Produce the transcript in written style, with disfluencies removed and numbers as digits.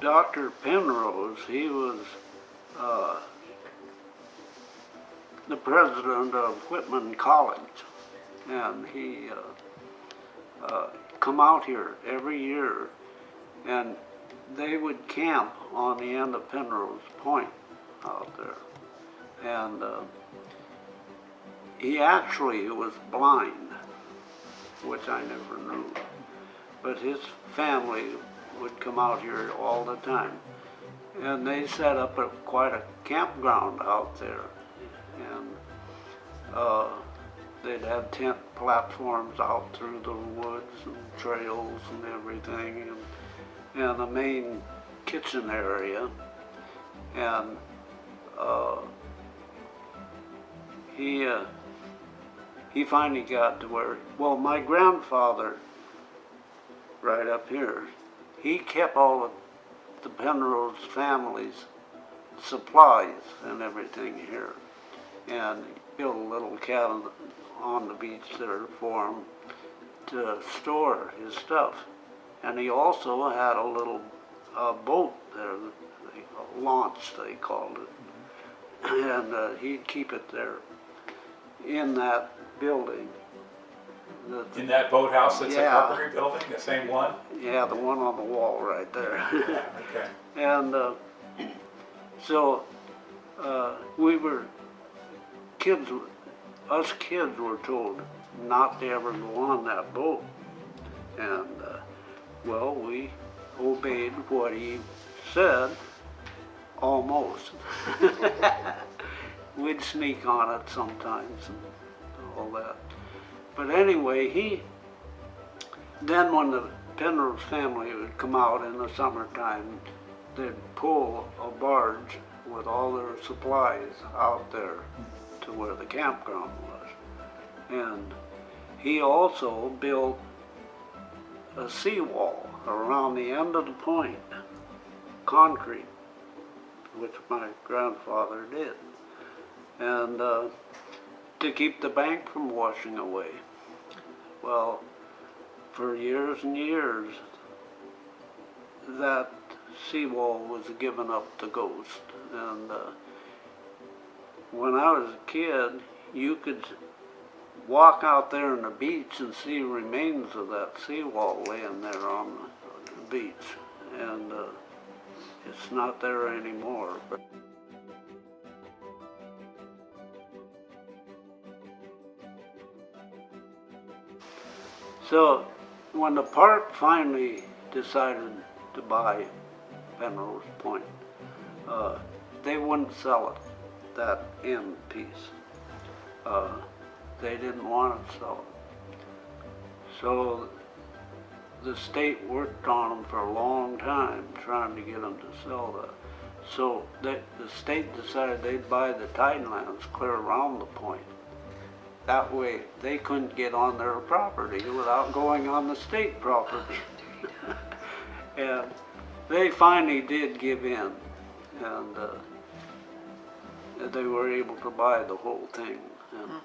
Dr. Penrose, he was the president of Whitman College, and he come out here every year, and they would camp on the end of Penrose Point out there. And he actually was blind, which I never knew. But his family would come out here all the time. And they set up quite a campground out there. And they'd have tent platforms out through the woods and trails and everything, and a main kitchen area. And he finally got to where, well, my grandfather, right up here, he kept all of the Penrose family's supplies and everything here, and built a little cabin on the beach there for him to store his stuff. And he also had a little boat there, a launch they called it, and he'd keep it there in that building. In that boathouse that's Yeah. a carpentry building, the same one? Yeah, the one on the wall right there. Yeah, okay. And so we were kids, us kids were told not to ever go on that boat. And well, we obeyed what he said, almost. We'd sneak on it sometimes and all that. But anyway, then when the Penrose family would come out in the summertime, they'd pull a barge with all their supplies out there to where the campground was. And he also built a seawall around the end of the point, concrete, which my grandfather did, and to keep the bank from washing away. Well, for years and years, that seawall was given up to ghosts. And when I was a kid, you could walk out there on the beach and see remains of that seawall laying there on the beach. And it's not there anymore. But so when the park finally decided to buy Penrose Point, they wouldn't sell it, that end piece. They didn't want to sell it. So the state worked on them for a long time trying to get them to sell that. So the state decided they'd buy the tidelands clear around the point. That way they couldn't get on their property without going on the state property. And they finally did give in, and they were able to buy the whole thing. And